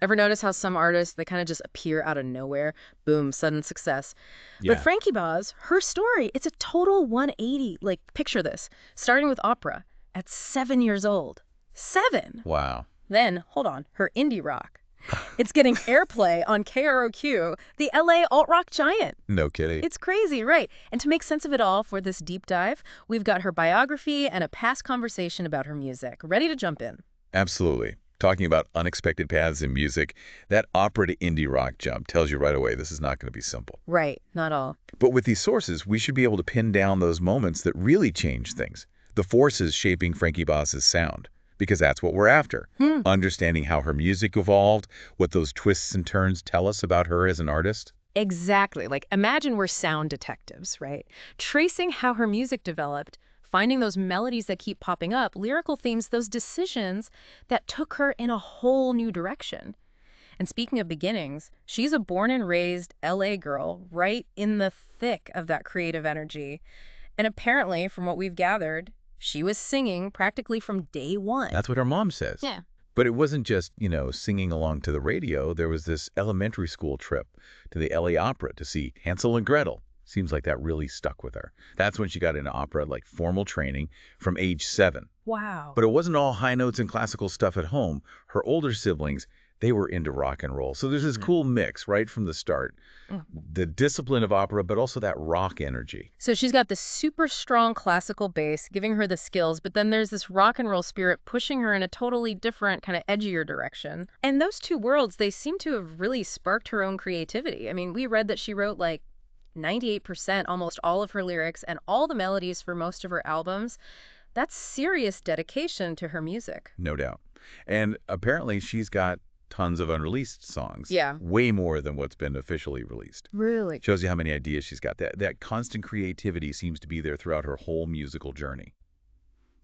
Ever notice how some artists, they kind of just appear out of nowhere? Boom, sudden success. But Yeah. Frankie Baaz, her story, it's a total 180. Like, picture this, starting with opera at 7 years old. 7! Wow. Then, hold on, her indie rock. It's getting airplay on KROQ, the LA alt-rock giant. No kidding. It's crazy, right? And to make sense of it all for this deep dive, we've got her biography and a past conversation about her music. Ready to jump in? Absolutely. Talking about unexpected paths in music, that opera to indie rock jump tells you right away this is not going to be simple. Right, not all. But with these sources, we should be able to pin down those moments that really change things, the forces shaping Frankie Baaz's sound, because that's what we're after. Hmm. Understanding how her music evolved, what those twists and turns tell us about her as an artist. Exactly. Like, imagine we're sound detectives, right? Tracing how her music developed, finding those melodies that keep popping up, lyrical themes, those decisions that took her in a whole new direction. And speaking of beginnings, she's a born and raised LA girl, right in the thick of that creative energy. And apparently, from what we've gathered, she was singing practically from day one. That's what her mom says. Yeah. But it wasn't just, singing along to the radio. There was this elementary school trip to the LA Opera to see Hansel and Gretel. Seems like that really stuck with her. That's when she got into opera, like formal training from age 7. Wow. But it wasn't all high notes and classical stuff at home. Her older siblings, they were into rock and roll. So there's this cool mix right from the start. Mm. The discipline of opera, but also that rock energy. So she's got this super strong classical base, giving her the skills, but then there's this rock and roll spirit pushing her in a totally different, kind of edgier direction. And those two worlds, they seem to have really sparked her own creativity. I mean, we read that she wrote like 98%, almost all of her lyrics, and all the melodies for most of her albums. That's serious dedication to her music. No doubt. And apparently she's got tons of unreleased songs. Yeah. Way more than what's been officially released. Really? Shows you how many ideas she's got. That constant creativity seems to be there throughout her whole musical journey.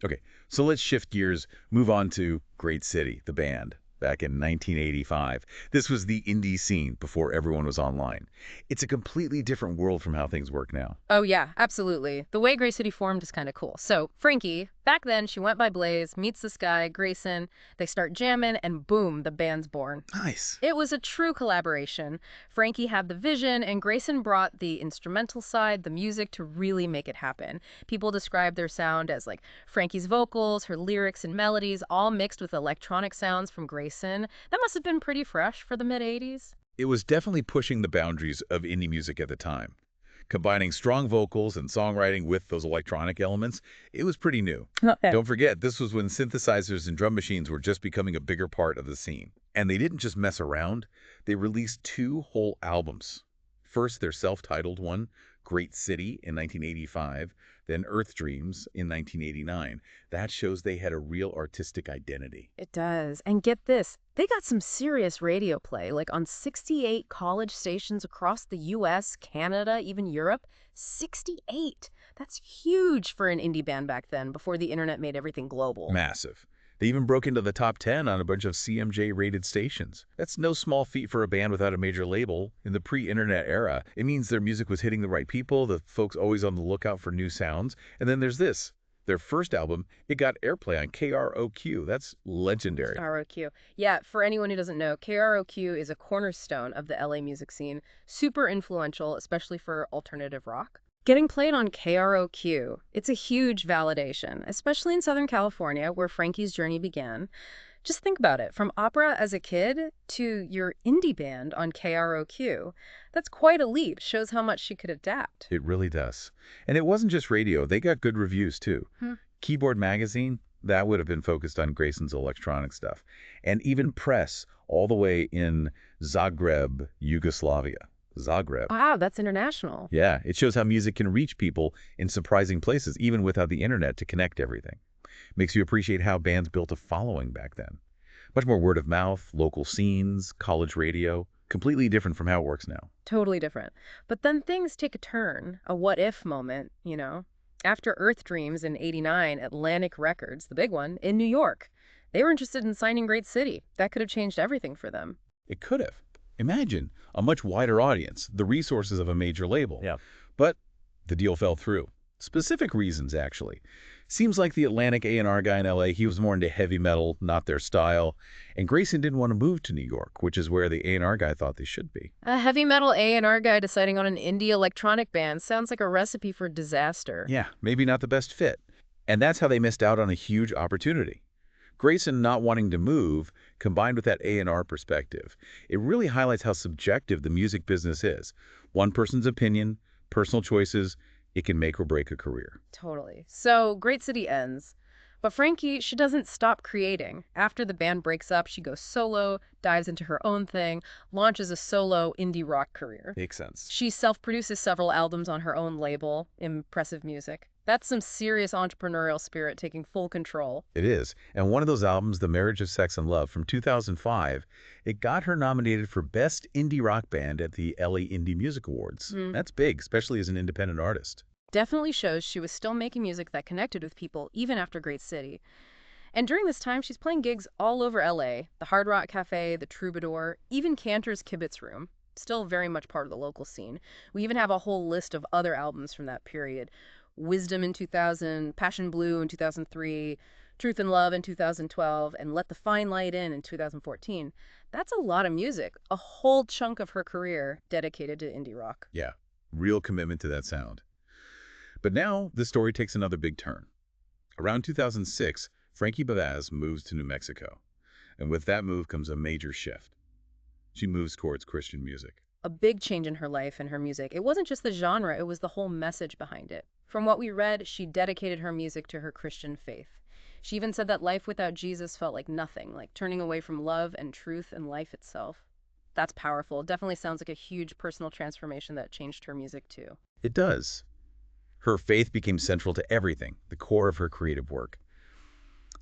Okay, so let's shift gears, move on to Great City, the band, back in 1985. This was the indie scene before everyone was online. It's a completely different world from how things work now. Oh, yeah, absolutely. The way Grey City formed is kind of cool. So, Frankie, back then, she went by Blaze, meets this guy, Grayson. They start jamming, and boom, the band's born. Nice. It was a true collaboration. Frankie had the vision, and Grayson brought the instrumental side, the music, to really make it happen. People describe their sound as like Frankie's vocals, her lyrics and melodies, all mixed with electronic sounds from Grayson. That must have been pretty fresh for the mid-'80s. It was definitely pushing the boundaries of indie music at the time. Combining strong vocals and songwriting with those electronic elements, it was pretty new. Okay. Don't forget, this was when synthesizers and drum machines were just becoming a bigger part of the scene. And they didn't just mess around, they released 2 whole albums. First, their self-titled one, Great City, in 1985, then Earth Dreams in 1989. That shows they had a real artistic identity. It does. And get this, they got some serious radio play, like on 68 college stations across the US, Canada, even Europe. 68! That's huge for an indie band back then, before the internet made everything global. Massive. They even broke into the top 10 on a bunch of CMJ-rated stations. That's no small feat for a band without a major label. In the pre-internet era, it means their music was hitting the right people, the folks always on the lookout for new sounds. And then there's this. Their first album, it got airplay on KROQ. That's legendary. KROQ. Yeah, for anyone who doesn't know, KROQ is a cornerstone of the LA music scene, super influential, especially for alternative rock. Getting played on KROQ, it's a huge validation, especially in Southern California, where Frankie's journey began. Just think about it, from opera as a kid to your indie band on KROQ. That's quite a leap, shows how much she could adapt. It really does. And it wasn't just radio. They got good reviews, too. Keyboard Magazine, that would have been focused on Grayson's electronic stuff. And even Press, all the way in Zagreb, Yugoslavia. Zagreb. Wow, that's international. Yeah, it shows how music can reach people in surprising places, even without the internet to connect everything. Makes you appreciate how bands built a following back then. Much more word of mouth, local scenes, college radio, completely different from how it works now. Totally different. But then things take a turn, a what-if moment, you know? After Earth Dreams in '89, Atlantic Records, the big one, in New York, they were interested in signing Great City. That could have changed everything for them. It could have. Imagine a much wider audience, the resources of a major label. Yeah. But the deal fell through. Specific reasons, actually. Seems like the Atlantic A&R guy in LA, he was more into heavy metal, not their style. And Grayson didn't want to move to New York, which is where the A&R guy thought they should be. A heavy metal A&R guy deciding on an indie electronic band sounds like a recipe for disaster. Yeah, maybe not the best fit. And that's how they missed out on a huge opportunity. Grayson not wanting to move, combined with that A&R perspective, it really highlights how subjective the music business is. One person's opinion, personal choices, it can make or break a career. Totally. So, Great City ends. But Frankie, she doesn't stop creating. After the band breaks up, she goes solo, dives into her own thing, launches a solo indie rock career. Makes sense. She self-produces several albums on her own label, Impressive Music. That's some serious entrepreneurial spirit taking full control. It is. And one of those albums, The Marriage of Sex and Love from 2005, it got her nominated for Best Indie Rock Band at the LA Indie Music Awards. That's big, especially as an independent artist. Definitely shows she was still making music that connected with people even after Great City. And during this time, she's playing gigs all over LA, the Hard Rock Cafe, the Troubadour, even Cantor's Kibitz Room, still very much part of the local scene. We even have a whole list of other albums from that period. Wisdom in 2000, Passion Blue in 2003, Truth and Love in 2012, and Let the Fine Light In 2014. That's a lot of music, a whole chunk of her career dedicated to indie rock. Yeah, real commitment to that sound. But now, the story takes another big turn. Around 2006, Franki Baaz moves to New Mexico. And with that move comes a major shift. She moves towards Christian music. A big change in her life and her music. It wasn't just the genre, it was the whole message behind it. From what we read, she dedicated her music to her Christian faith. She even said that life without Jesus felt like nothing, like turning away from love and truth and life itself. That's powerful. It definitely sounds like a huge personal transformation that changed her music too. It does. Her faith became central to everything, the core of her creative work.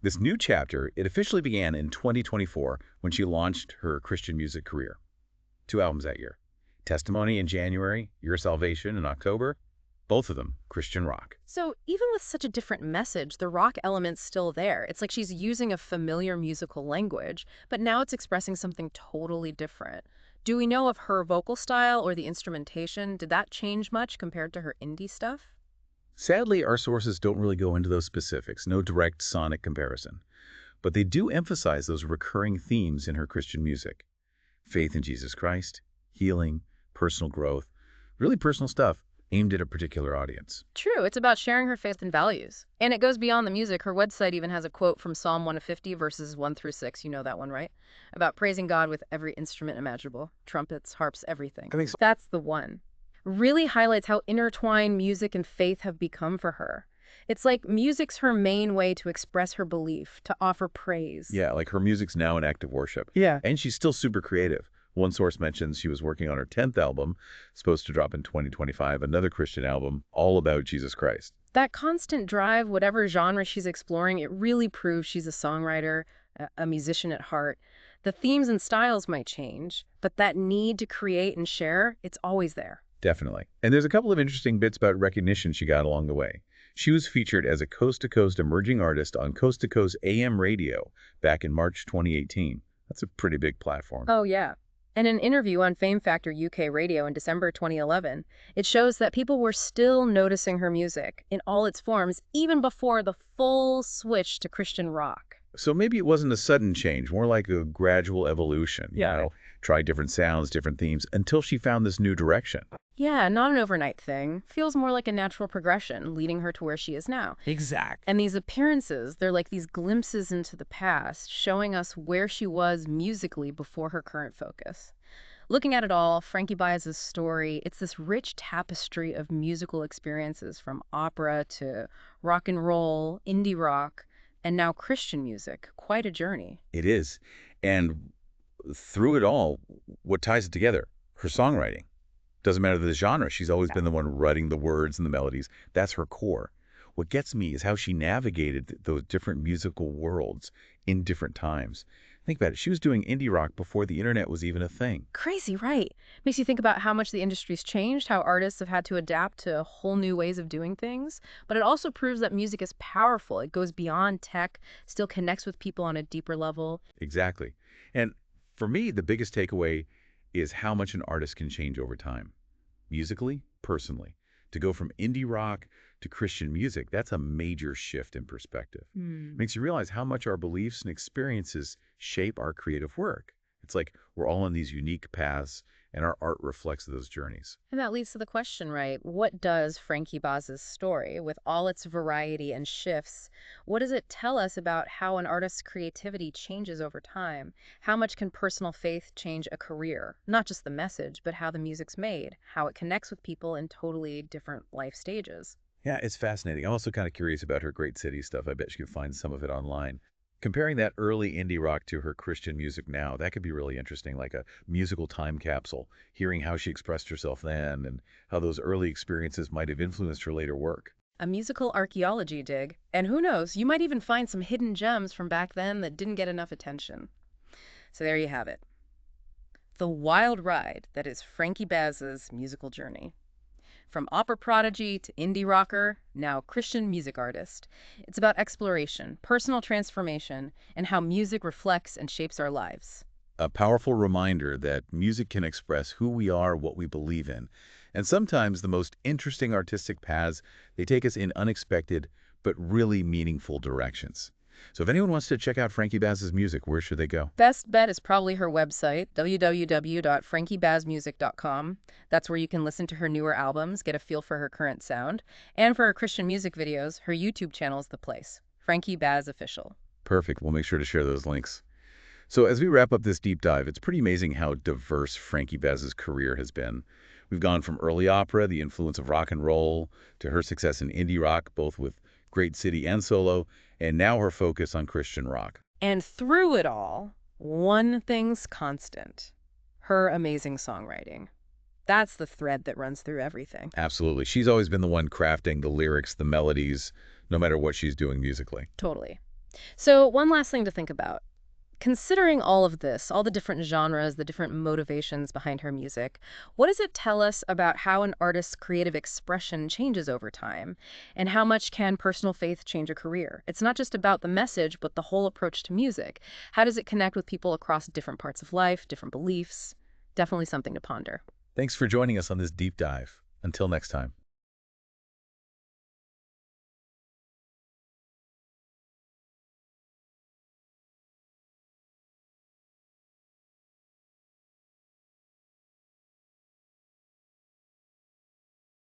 This new chapter, it officially began in 2024 when she launched her Christian music career. 2 albums that year. Testimony in January, Your Salvation in October, both of them Christian rock. So even with such a different message, the rock element's still there. It's like she's using a familiar musical language, but now it's expressing something totally different. Do we know if her vocal style or the instrumentation, did that change much compared to her indie stuff? Sadly, our sources don't really go into those specifics, no direct sonic comparison. But they do emphasize those recurring themes in her Christian music. Faith in Jesus Christ, healing, personal growth, really personal stuff aimed at a particular audience. True, it's about sharing her faith and values. And it goes beyond the music. Her website even has a quote from Psalm 150, verses 1 through 6. You know that one, right? About praising God with every instrument imaginable. Trumpets, harps, everything. I think so. That's the one. Really highlights how intertwined music and faith have become for her. It's like music's her main way to express her belief, to offer praise. Yeah, like her music's now an act of worship. Yeah. And she's still super creative. One source mentions she was working on her 10th album, supposed to drop in 2025, another Christian album, all about Jesus Christ. That constant drive, whatever genre she's exploring, it really proves she's a songwriter, a musician at heart. The themes and styles might change, but that need to create and share, it's always there. Definitely. And there's a couple of interesting bits about recognition she got along the way. She was featured as a coast-to-coast emerging artist on coast-to-coast AM radio back in March 2018. That's a pretty big platform. Oh, yeah. In an interview on Fame Factor UK Radio in December 2011, it shows that people were still noticing her music in all its forms, even before the full switch to Christian rock. So maybe it wasn't a sudden change, more like a gradual evolution. Yeah. Try different sounds, different themes, until she found this new direction. Yeah, not an overnight thing. Feels more like a natural progression, leading her to where she is now. Exactly. And these appearances, they're like these glimpses into the past, showing us where she was musically before her current focus. Looking at it all, Franki Baaz's story, it's this rich tapestry of musical experiences from opera to rock and roll, indie rock, and now Christian music. Quite a journey. It is. And through it all, what ties it together? Her songwriting. Doesn't matter the genre. She's always been the one writing the words and the melodies. That's her core. What gets me is how she navigated those different musical worlds in different times. Think about it. She was doing indie rock before the internet was even a thing. Crazy, right? Makes you think about how much the industry's changed, how artists have had to adapt to whole new ways of doing things. But it also proves that music is powerful. It goes beyond tech, still connects with people on a deeper level. Exactly. And for me, the biggest takeaway is how much an artist can change over time. Musically, personally. To go from indie rock to Christian music, that's a major shift in perspective. Hmm. Makes you realize how much our beliefs and experiences shape our creative work. It's like we're all on these unique paths, and our art reflects those journeys. And that leads to the question, right? What does Frankie Baaz's story, with all its variety and shifts, what does it tell us about how an artist's creativity changes over time? How much can personal faith change a career? Not just the message, but how the music's made, how it connects with people in totally different life stages. Yeah, it's fascinating. I'm also kind of curious about her great city stuff. I bet you can find some of it online. Comparing that early indie rock to her Christian music now, that could be really interesting, like a musical time capsule, hearing how she expressed herself then and how those early experiences might have influenced her later work. A musical archaeology dig. And who knows, you might even find some hidden gems from back then that didn't get enough attention. So there you have it. The wild ride that is Frankie Baaz's musical journey. From opera prodigy to indie rocker, now Christian music artist. It's about exploration, personal transformation, and how music reflects and shapes our lives. A powerful reminder that music can express who we are, what we believe in. And sometimes the most interesting artistic paths, they take us in unexpected but really meaningful directions. So if anyone wants to check out Frankie Baaz's music, where should they go? Best bet is probably her website, www.frankiebazmusic.com. That's where you can listen to her newer albums, get a feel for her current sound. And for her Christian music videos, her YouTube channel is the place. Frankie Baaz Official. Perfect. We'll make sure to share those links. So as we wrap up this deep dive, it's pretty amazing how diverse Frankie Baaz's career has been. We've gone from early opera, the influence of rock and roll, to her success in indie rock, both with Great City and solo, and now her focus on Christian rock. And through it all, one thing's constant: her amazing songwriting. That's the thread that runs through everything. Absolutely. She's always been the one crafting the lyrics, the melodies, no matter what she's doing musically. Totally. So, one last thing to think about. Considering all of this, all the different genres, the different motivations behind her music, what does it tell us about how an artist's creative expression changes over time? And how much can personal faith change a career? It's not just about the message, but the whole approach to music. How does it connect with people across different parts of life, different beliefs? Definitely something to ponder. Thanks for joining us on this deep dive. Until next time.